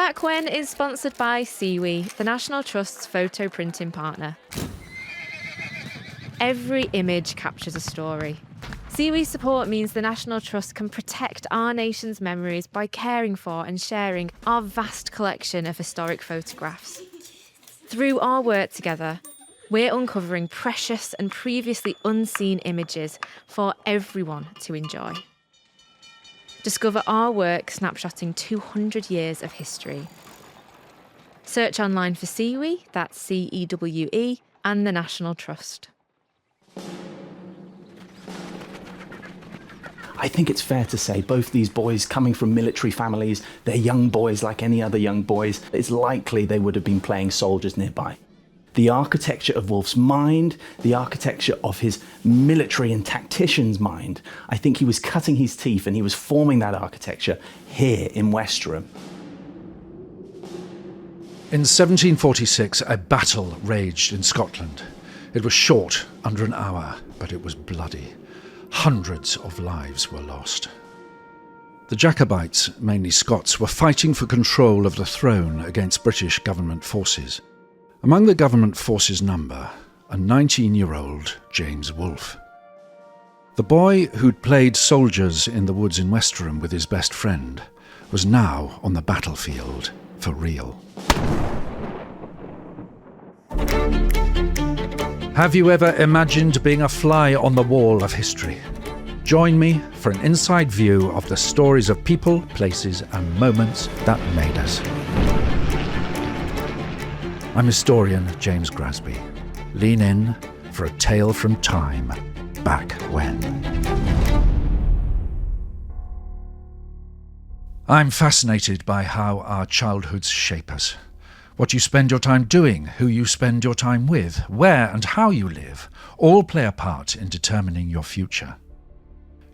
Back When is sponsored by Seawe, the National Trust's photo printing partner. Every image captures a story. Seawe's support means the National Trust can protect our nation's memories by caring for and sharing our vast collection of historic photographs. Through our work together, we're uncovering precious and previously unseen images for everyone to enjoy. Discover our work snapshotting 200 years of history. Search online for Seawe, that's CEWE, and the National Trust. I think it's fair to say both these boys coming from military families, they're young boys like any other young boys. It's likely they would have been playing soldiers nearby. The architecture of Wolfe's mind, the architecture of his military and tactician's mind, I think he was cutting his teeth and he was forming that architecture here in Westerham. In 1746, a battle raged in Scotland. It was short, under an hour, but it was bloody. Hundreds of lives were lost. The Jacobites, mainly Scots, were fighting for control of the throne against British government forces. Among the government forces' number, a 19-year-old James Wolfe. The boy who'd played soldiers in the woods in Westerham with his best friend was now on the battlefield for real. Have you ever imagined being a fly on the wall of history? Join me for an inside view of the stories of people, places, and moments that made us. I'm historian James Grasby. Lean in for a tale from time back when. I'm fascinated by how our childhoods shape us. What you spend your time doing, who you spend your time with, where and how you live, all play a part in determining your future.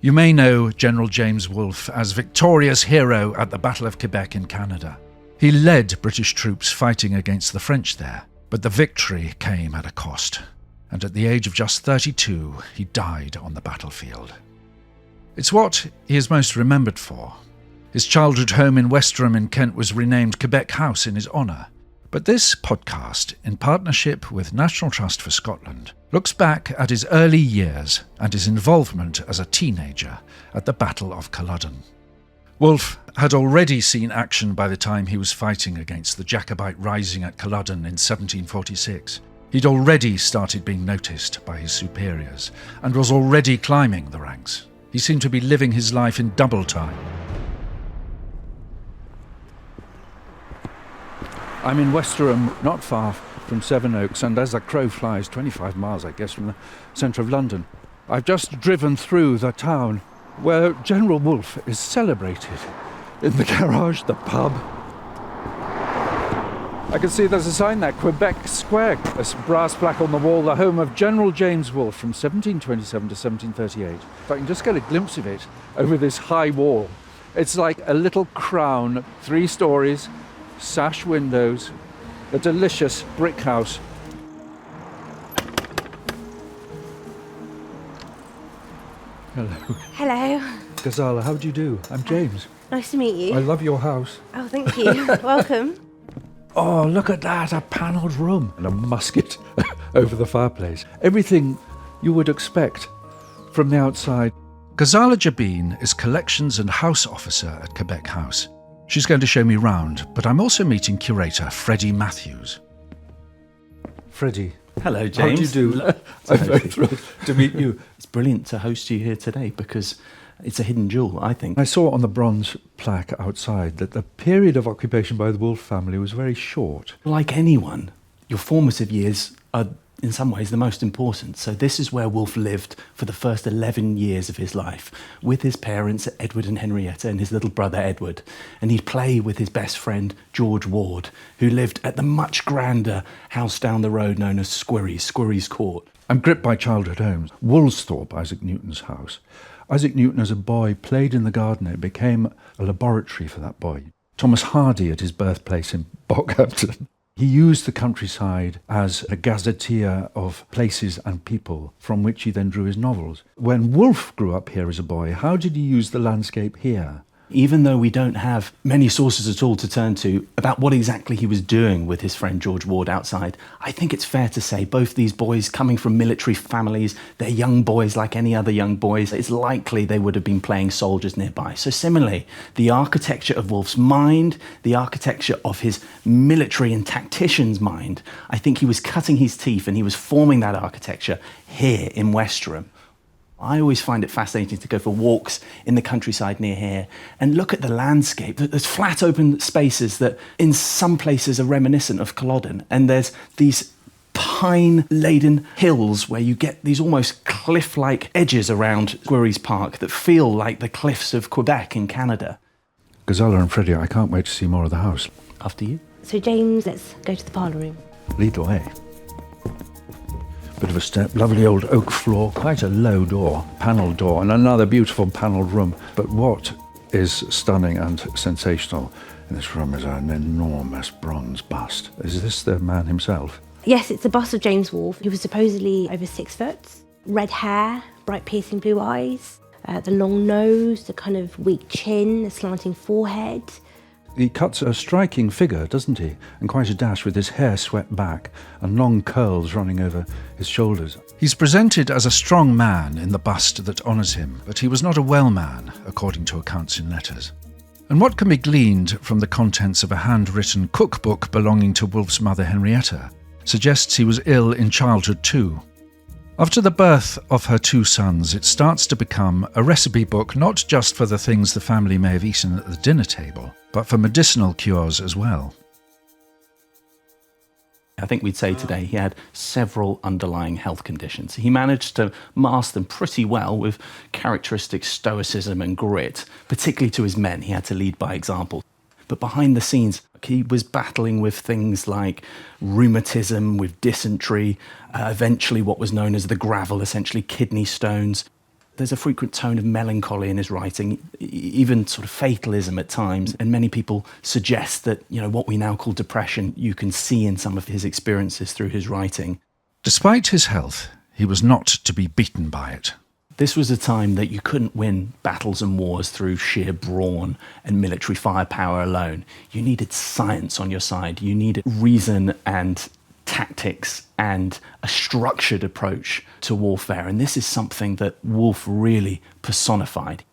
You may know General James Wolfe as victorious hero at the Battle of Quebec in Canada. He led British troops fighting against the French there, but the victory came at a cost, and at the age of just 32, he died on the battlefield. It's what he is most remembered for. His childhood home in Westerham in Kent was renamed Quebec House in his honour. But this podcast, in partnership with National Trust for Scotland, looks back at his early years and his involvement as a teenager at the Battle of Culloden. Wolfe had already seen action by the time he was fighting against the Jacobite rising at Culloden in 1746. He'd already started being noticed by his superiors and was already climbing the ranks. He seemed to be living his life in double time. I'm in Westerham, not far from Sevenoaks, and as the crow flies, 25 miles, I guess, from the centre of London. I've just driven through the town where General Wolfe is celebrated. In the garage, the pub. I can see there's a sign there, Quebec Square, a brass plaque on the wall, the home of General James Wolfe from 1727 to 1738. If I can just get a glimpse of it over this high wall. It's like a little crown, 3 stories, sash windows, a delicious brick house. Hello. Hello. Ghazala, how do you do? I'm James. Nice to meet you. I love your house. Oh, thank you. Welcome. Oh, look at that, a panelled room and a musket over the fireplace. Everything you would expect from the outside. Ghazala Jabeen is Collections and House Officer at Quebec House. She's going to show me round, but I'm also meeting Curator Freddie Matthews. Freddie. Hello, James. How do you do? I'm very thrilled to meet you. It's brilliant to host you here today because it's a hidden jewel, I think. I saw on the bronze plaque outside that the period of occupation by the Wolfe family was very short. Like anyone, your formative years are in some ways the most important. So this is where Wolfe lived for the first 11 years of his life, with his parents, Edward and Henrietta, and his little brother, Edward. And he'd play with his best friend, George Ward, who lived at the much grander house down the road known as Squirry's Court. I'm gripped by childhood homes. Woolsthorpe, Isaac Newton's house. Isaac Newton, as a boy, played in the garden. It became a laboratory for that boy. Thomas Hardy at his birthplace in Bockhampton. He used the countryside as a gazetteer of places and people from which he then drew his novels. When Wolfe grew up here as a boy, how did he use the landscape here? Even though we don't have many sources at all to turn to about what exactly he was doing with his friend George Ward outside, I think it's fair to say both these boys coming from military families, they're young boys like any other young boys, it's likely they would have been playing soldiers nearby. So similarly, the architecture of Wolfe's mind, the architecture of his military and tactician's mind, I think he was cutting his teeth and he was forming that architecture here in Westerham. I always find it fascinating to go for walks in the countryside near here and look at the landscape. There's flat open spaces that in some places are reminiscent of Culloden, and there's these pine-laden hills where you get these almost cliff-like edges around Squirrel's Park that feel like the cliffs of Quebec in Canada. Ghazala and Freddie, I can't wait to see more of the house. After you. So, James, let's go to the parlour room. Lead the way. Bit of a step, lovely old oak floor, quite a low door, panelled door, and another beautiful panelled room. But what is stunning and sensational in this room is an enormous bronze bust. Is this the man himself? Yes, it's a bust of James Wolfe. He was supposedly over 6 foot. Red hair, bright piercing blue eyes, the long nose, the kind of weak chin, the slanting forehead. He cuts a striking figure, doesn't he? And quite a dash with his hair swept back and long curls running over his shoulders. He's presented as a strong man in the bust that honours him, but he was not a well man, according to accounts in letters. And what can be gleaned from the contents of a handwritten cookbook belonging to Wolfe's mother Henrietta suggests he was ill in childhood too. After the birth of her 2 sons, it starts to become a recipe book not just for the things the family may have eaten at the dinner table, but for medicinal cures as well. I think we'd say today he had several underlying health conditions. He managed to mask them pretty well with characteristic stoicism and grit, particularly to his men. He had to lead by example. But behind the scenes, he was battling with things like rheumatism, with dysentery, eventually what was known as the gravel, essentially kidney stones. There's a frequent tone of melancholy in his writing, even sort of fatalism at times. And many people suggest that, what we now call depression, you can see in some of his experiences through his writing. Despite his health, he was not to be beaten by it. This was a time that you couldn't win battles and wars through sheer brawn and military firepower alone. You needed science on your side. You needed reason and tactics and a structured approach to warfare. And this is something that Wolfe really personified.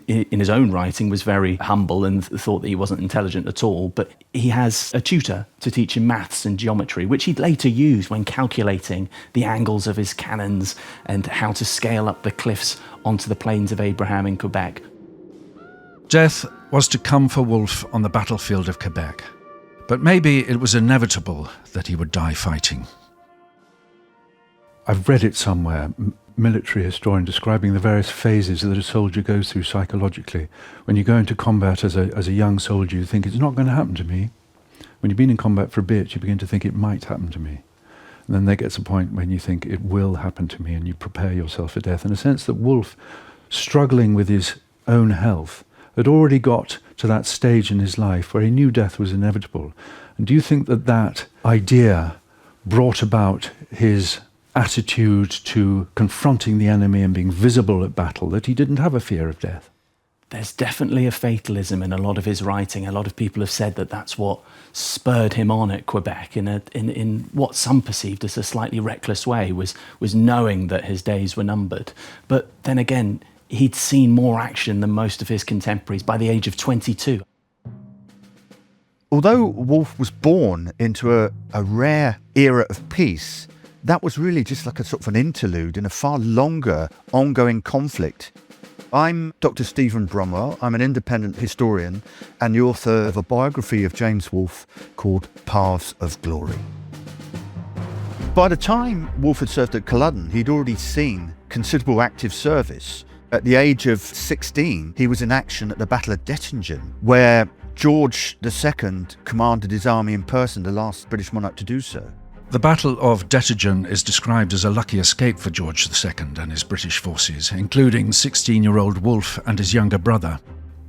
In his own writing was very humble and thought that he wasn't intelligent at all, but he has a tutor to teach him maths and geometry, which he'd later use when calculating the angles of his cannons and how to scale up the cliffs onto the plains of Abraham in Quebec. Death was to come for Wolfe on the battlefield of Quebec, but maybe it was inevitable that he would die fighting. I've read it somewhere, military historian describing the various phases that a soldier goes through psychologically. When you go into combat as a young soldier, you think it's not going to happen to me. When you've been in combat for a bit, you begin to think it might happen to me. And then there gets a point when you think it will happen to me and you prepare yourself for death. In a sense that Wolfe, struggling with his own health, had already got to that stage in his life where he knew death was inevitable. And do you think that that idea brought about his attitude to confronting the enemy and being visible at battle, that he didn't have a fear of death? There's definitely a fatalism in a lot of his writing. A lot of people have said that that's what spurred him on at Quebec in what some perceived as a slightly reckless way, was knowing that his days were numbered. But then again, he'd seen more action than most of his contemporaries by the age of 22. Although Wolfe was born into a rare era of peace, that was really just like a sort of an interlude in a far longer ongoing conflict. I'm Dr. Stephen Brumwell. I'm an independent historian and the author of a biography of James Wolfe called Paths of Glory. By the time Wolfe had served at Culloden, he'd already seen considerable active service. At the age of 16, he was in action at the Battle of Dettingen, where George II commanded his army in person, the last British monarch to do so. The Battle of Dettingen is described as a lucky escape for George II and his British forces, including 16-year-old Wolfe and his younger brother.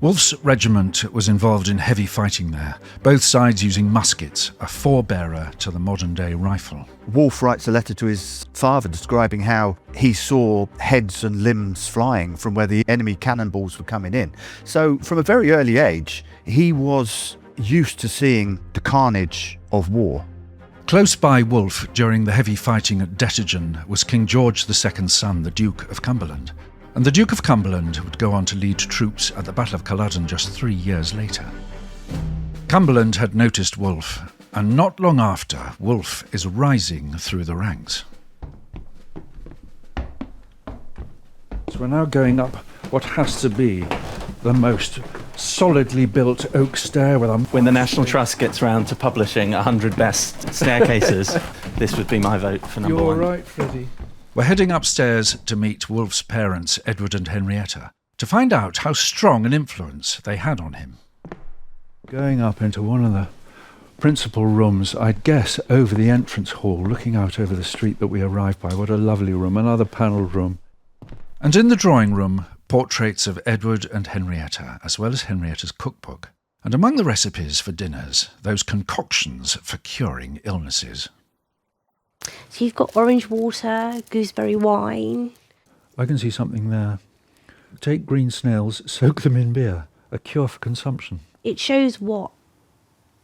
Wolfe's regiment was involved in heavy fighting there, both sides using muskets, a forebearer to the modern-day rifle. Wolfe writes a letter to his father describing how he saw heads and limbs flying from where the enemy cannonballs were coming in. So from a very early age, he was used to seeing the carnage of war. Close by Wolfe during the heavy fighting at Dettingen was King George II's son, the Duke of Cumberland. And the Duke of Cumberland would go on to lead troops at the Battle of Culloden just 3 years later. Cumberland had noticed Wolfe, and not long after, Wolfe is rising through the ranks. So we're now going up what has to be the most solidly built oak stair with a... When the National Trust gets round to publishing 100 best staircases, this would be my vote for number one. You're right, Freddie. We're heading upstairs to meet Wolfe's parents, Edward and Henrietta, to find out how strong an influence they had on him. Going up into one of the principal rooms, I'd guess over the entrance hall, looking out over the street that we arrived by. What a lovely room, another panelled room. And in the drawing room, portraits of Edward and Henrietta, as well as Henrietta's cookbook. And among the recipes for dinners, those concoctions for curing illnesses. So you've got orange water, gooseberry wine. I can see something there. Take green snails, soak them in beer, a cure for consumption. It shows what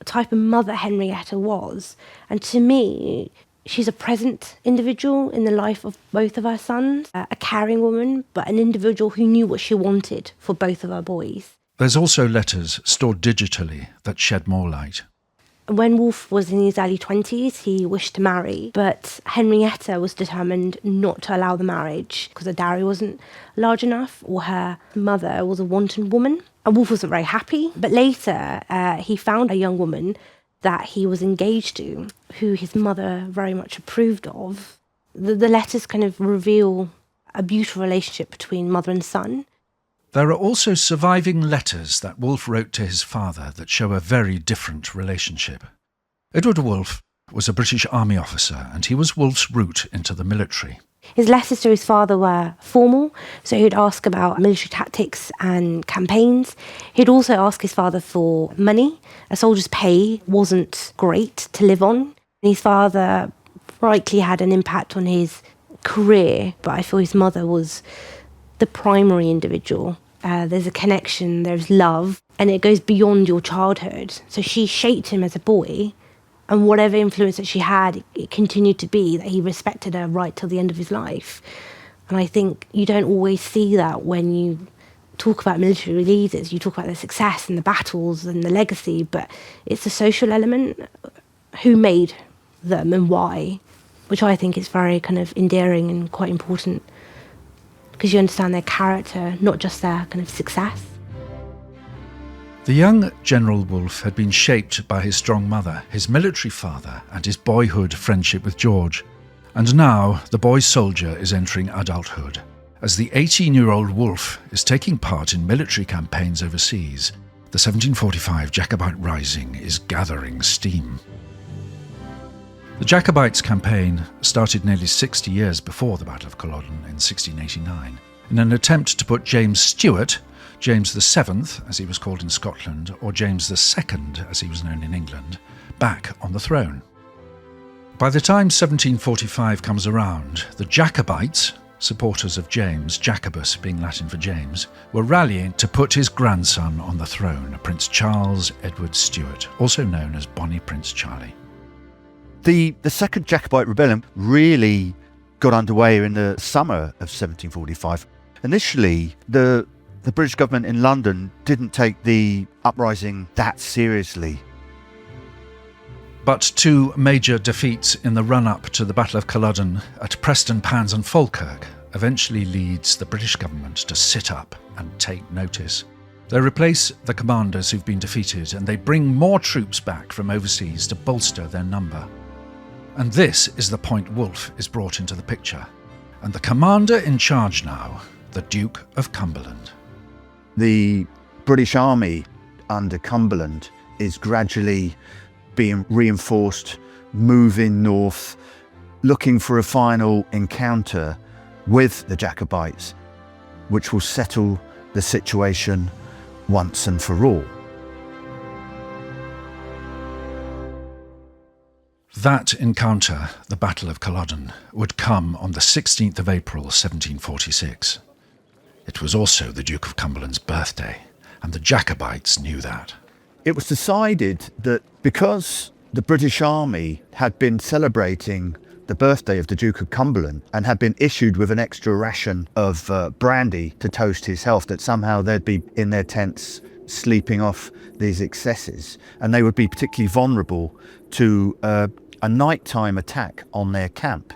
type of mother Henrietta was. And to me, she's a present individual in the life of both of her sons, a caring woman, but an individual who knew what she wanted for both of her boys. There's also letters stored digitally that shed more light. When Wolfe was in his early 20s, he wished to marry, but Henrietta was determined not to allow the marriage because her dowry wasn't large enough or her mother was a wanton woman. And Wolfe wasn't very happy, but later he found a young woman that he was engaged to, who his mother very much approved of. The letters kind of reveal a beautiful relationship between mother and son. There are also surviving letters that Wolfe wrote to his father that show a very different relationship. Edward Wolfe was a British Army officer, and he was Wolfe's route into the military. His letters to his father were formal, so he'd ask about military tactics and campaigns. He'd also ask his father for money. A soldier's pay wasn't great to live on. His father likely had an impact on his career, but I feel his mother was the primary individual. There's a connection, there's love, and it goes beyond your childhood. So she shaped him as a boy, and whatever influence that she had, it continued to be that he respected her right till the end of his life. And I think you don't always see that when you talk about military leaders. You talk about the success and the battles and the legacy, but it's the social element, who made them and why, which I think is very kind of endearing and quite important, because you understand their character, not just their kind of success. The young General Wolfe had been shaped by his strong mother, his military father, and his boyhood friendship with George. And now the boy soldier is entering adulthood, as the 18-year-old Wolfe is taking part in military campaigns overseas. The 1745 Jacobite Rising is gathering steam. The Jacobites' campaign started nearly 60 years before the Battle of Culloden in 1689, in an attempt to put James Stuart, James VII, as he was called in Scotland, or James II, as he was known in England, back on the throne. By the time 1745 comes around, the Jacobites, supporters of James, Jacobus being Latin for James, were rallying to put his grandson on the throne, Prince Charles Edward Stuart, also known as Bonnie Prince Charlie. The Second Jacobite Rebellion really got underway in the summer of 1745. Initially, the British government in London didn't take the uprising that seriously. But two major defeats in the run-up to the Battle of Culloden at Preston, Pans and Falkirk eventually leads the British government to sit up and take notice. They replace the commanders who've been defeated, and they bring more troops back from overseas to bolster their number. And this is the point Wolfe is brought into the picture. And the commander in charge now, the Duke of Cumberland. The British Army under Cumberland is gradually being reinforced, moving north, looking for a final encounter with the Jacobites, which will settle the situation once and for all. That encounter, the Battle of Culloden, would come on the 16th of April 1746. It was also the Duke of Cumberland's birthday, and the Jacobites knew that. It was decided that because the British Army had been celebrating the birthday of the Duke of Cumberland and had been issued with an extra ration of brandy to toast his health, that somehow they'd be in their tents sleeping off these excesses, and they would be particularly vulnerable to a nighttime attack on their camp.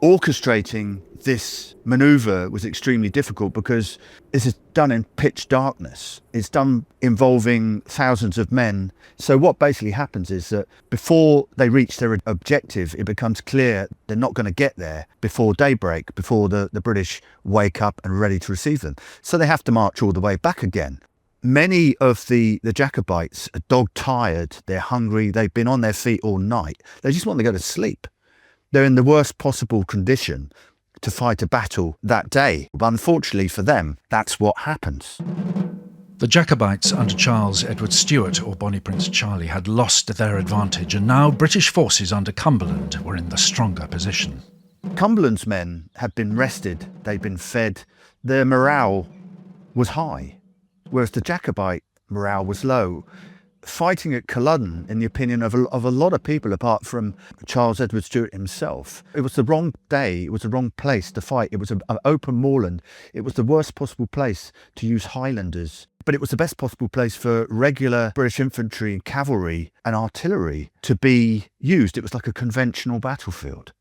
Orchestrating this manoeuvre was extremely difficult because this is done in pitch darkness. It's done involving thousands of men. So what basically happens is that before they reach their objective, it becomes clear they're not going to get there before daybreak, before the British wake up and are ready to receive them. So they have to march all the way back again. Many of the Jacobites are dog-tired, they're hungry, they've been on their feet all night. They just want to go to sleep. They're in the worst possible condition to fight a battle that day. But unfortunately for them, that's what happens. The Jacobites under Charles Edward Stuart, or Bonnie Prince Charlie, had lost their advantage, and now British forces under Cumberland were in the stronger position. Cumberland's men had been rested, they'd been fed, their morale was high, whereas the Jacobite morale was low. Fighting at Culloden, in the opinion of a lot of people, apart from Charles Edward Stuart himself, it was the wrong day, it was the wrong place to fight. It was an open moorland. It was the worst possible place to use Highlanders, but it was the best possible place for regular British infantry, cavalry and artillery to be used. It was like a conventional battlefield.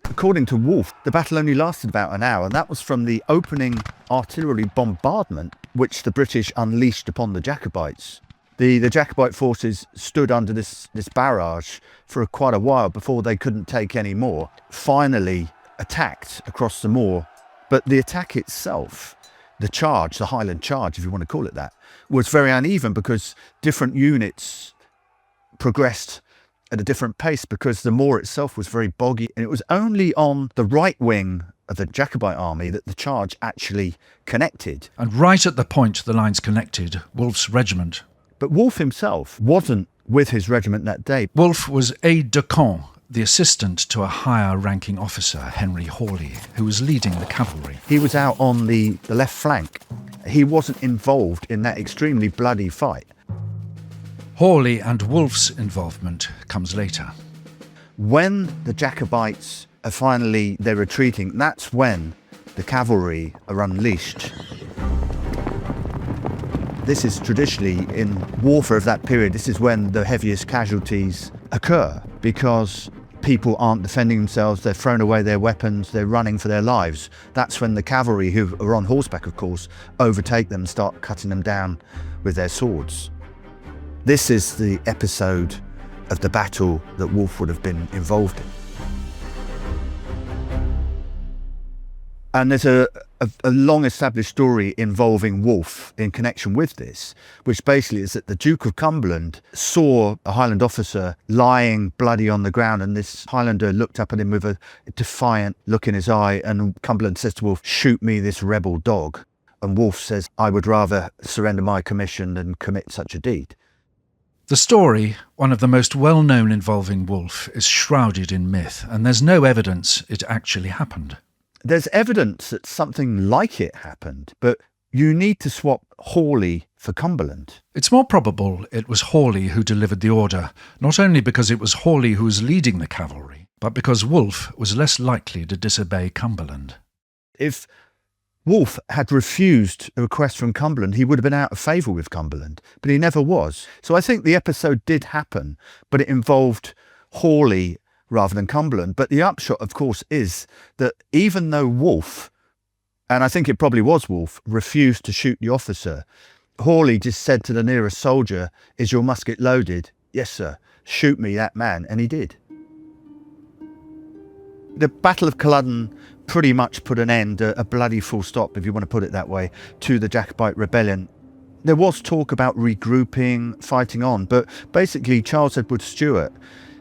According to Wolfe, the battle only lasted about an hour, and that was from the opening artillery bombardment which the British unleashed upon the Jacobites. The Jacobite forces stood under this barrage for quite a while before they couldn't take any more. Finally attacked across the moor. But the attack itself, the charge, the Highland charge, if you want to call it that, was very uneven because different units progressed at a different pace because the moor itself was very boggy. And it was only on the right wing of the Jacobite army that the charge actually connected. And right at the point the lines connected, Wolfe's regiment. But Wolfe himself wasn't with his regiment that day. Wolfe was aide-de-camp, the assistant to a higher-ranking officer, Henry Hawley, who was leading the cavalry. He was out on the left flank. He wasn't involved in that extremely bloody fight. Hawley and Wolfe's involvement comes later. When the Jacobites are finally, they're retreating, that's when the cavalry are unleashed. This is traditionally, in warfare of that period, this is when the heaviest casualties occur because people aren't defending themselves, they're thrown away their weapons, they're running for their lives. That's when the cavalry, who are on horseback of course, overtake them and start cutting them down with their swords. This is the episode of the battle that Wolfe would have been involved in. And there's a long established story involving Wolfe in connection with this, which basically is that the Duke of Cumberland saw a Highland officer lying bloody on the ground, and this Highlander looked up at him with a defiant look in his eye, and Cumberland says to Wolfe, "Shoot me this rebel dog." And Wolfe says, "I would rather surrender my commission than commit such a deed." The story, one of the most well-known involving Wolfe, is shrouded in myth, and there's no evidence it actually happened. There's evidence that something like it happened, but you need to swap Hawley for Cumberland. It's more probable it was Hawley who delivered the order, not only because it was Hawley who was leading the cavalry, but because Wolfe was less likely to disobey Cumberland. If Wolfe had refused a request from Cumberland, he would have been out of favour with Cumberland, but he never was. So I think the episode did happen, but it involved Hawley rather than Cumberland. But the upshot, of course, is that even though Wolfe, and I think it probably was Wolfe, refused to shoot the officer, Hawley just said to the nearest soldier, "Is your musket loaded?" "Yes, sir." "Shoot me that man." And he did. The Battle of Culloden pretty much put an end, a bloody full stop, if you want to put it that way, to the Jacobite rebellion. There was talk about regrouping, fighting on, but basically Charles Edward Stuart,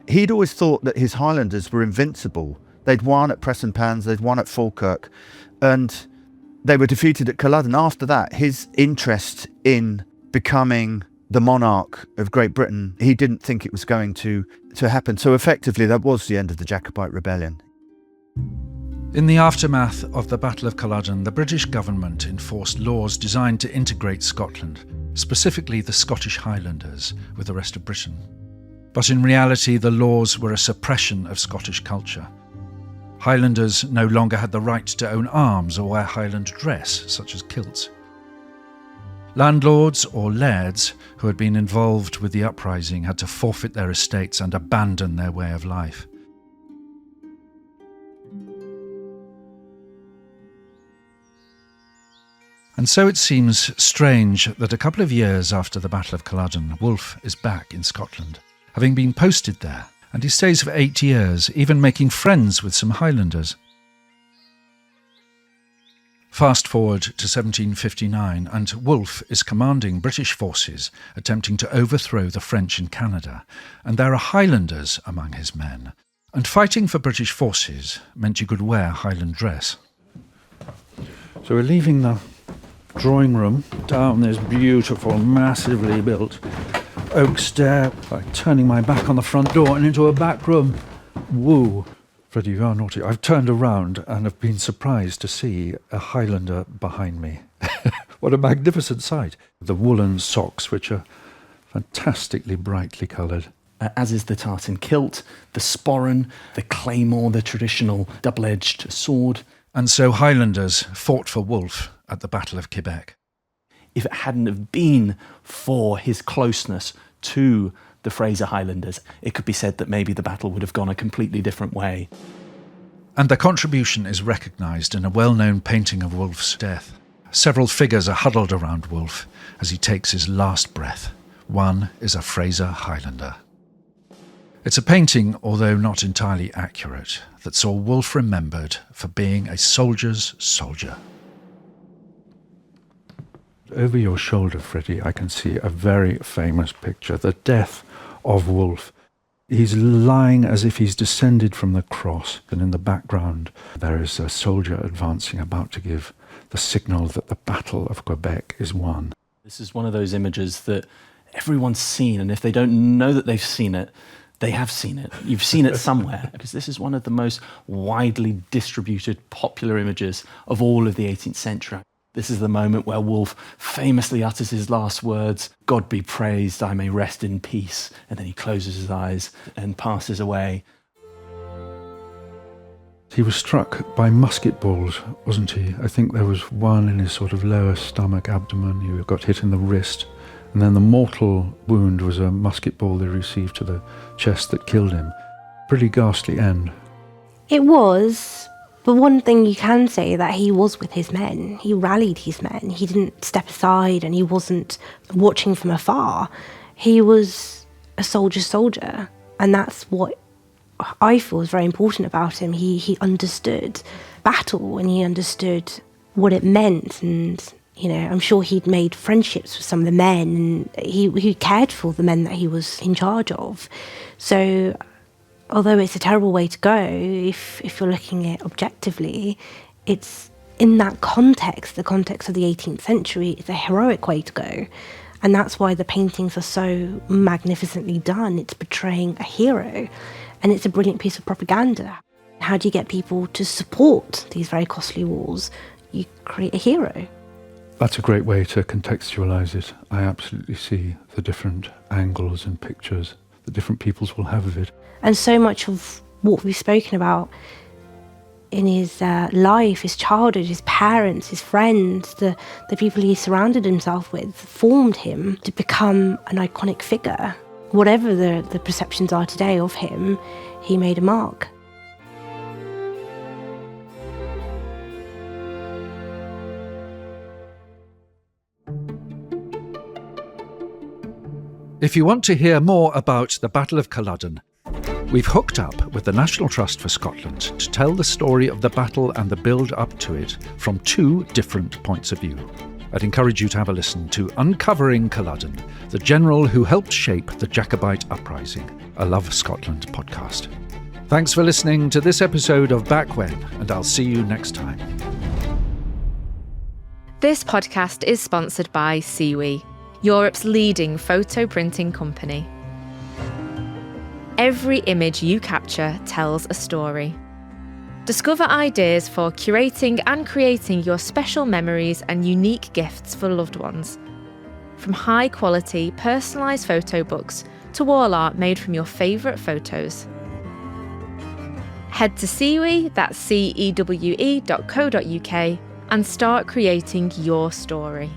he'd always thought that his Highlanders were invincible. They'd won at Prestonpans, they'd won at Falkirk, and they were defeated at Culloden. After that, his interest in becoming the monarch of Great Britain. He didn't think it was going to happen. So effectively, that was the end of the Jacobite rebellion. In the aftermath of the Battle of Culloden, the British government enforced laws designed to integrate Scotland, specifically the Scottish Highlanders, with the rest of Britain. But in reality, the laws were a suppression of Scottish culture. Highlanders no longer had the right to own arms or wear Highland dress, such as kilts. Landlords or lairds who had been involved with the uprising had to forfeit their estates and abandon their way of life. And so it seems strange that a couple of years after the Battle of Culloden, Wolfe is back in Scotland, having been posted there, and he stays for 8 years, even making friends with some Highlanders. Fast forward to 1759, and Wolfe is commanding British forces attempting to overthrow the French in Canada, and there are Highlanders among his men. And fighting for British forces meant you could wear Highland dress. So we're leaving the drawing room down this beautiful, massively built oak stair by turning my back on the front door and into a back room. Woo! Freddie, you are naughty. I've turned around and have been surprised to see a Highlander behind me. What a magnificent sight. The woolen socks, which are fantastically brightly coloured. As is the tartan kilt, the sporran, the claymore, the traditional double-edged sword. And so Highlanders fought for Wolfe at the Battle of Quebec. If it hadn't have been for his closeness to the Fraser Highlanders, it could be said that maybe the battle would have gone a completely different way. And their contribution is recognised in a well-known painting of Wolfe's death. Several figures are huddled around Wolfe as he takes his last breath. One is a Fraser Highlander. It's a painting, although not entirely accurate, that saw Wolfe remembered for being a soldier's soldier. Over your shoulder, Freddie, I can see a very famous picture, the death of Wolfe. He's lying as if he's descended from the cross, and in the background there is a soldier advancing, about to give the signal that the Battle of Quebec is won. This is one of those images that everyone's seen, and if they don't know that they've seen it, they have seen it. You've seen it somewhere, because this is one of the most widely distributed, popular images of all of the 18th century. This is the moment where Wolfe famously utters his last words, "God be praised, I may rest in peace," and then he closes his eyes and passes away. He was struck by musket balls, wasn't he? I think there was one in his sort of lower stomach, abdomen. He got hit in the wrist. And then the mortal wound was a musket ball they received to the chest that killed him. Pretty ghastly end. It was, but one thing you can say that he was with his men. He rallied his men. He didn't step aside and he wasn't watching from afar. He was a soldier's soldier. And that's what I feel is very important about him. He understood battle and he understood what it meant, and I'm sure he'd made friendships with some of the men, and he cared for the men that he was in charge of. So although it's a terrible way to go, if you're looking at it objectively, it's in that context, the context of the 18th century, it's a heroic way to go. And that's why the paintings are so magnificently done. It's portraying a hero, and it's a brilliant piece of propaganda. How do you get people to support these very costly wars? You create a hero. That's a great way to contextualise it. I absolutely see the different angles and pictures that different peoples will have of it. And so much of what we've spoken about in his life, his childhood, his parents, his friends, the people he surrounded himself with, formed him to become an iconic figure. Whatever the perceptions are today of him, he made a mark. If you want to hear more about the Battle of Culloden, we've hooked up with the National Trust for Scotland to tell the story of the battle and the build-up to it from two different points of view. I'd encourage you to have a listen to Uncovering Culloden, the general who helped shape the Jacobite uprising, a Love Scotland podcast. Thanks for listening to this episode of Back When, and I'll see you next time. This podcast is sponsored by Seawe. Europe's leading photo printing company. Every image you capture tells a story. Discover ideas for curating and creating your special memories and unique gifts for loved ones. From high-quality, personalised photo books to wall art made from your favourite photos. Head to Cewe, that's cewe.co.uk, and start creating your story.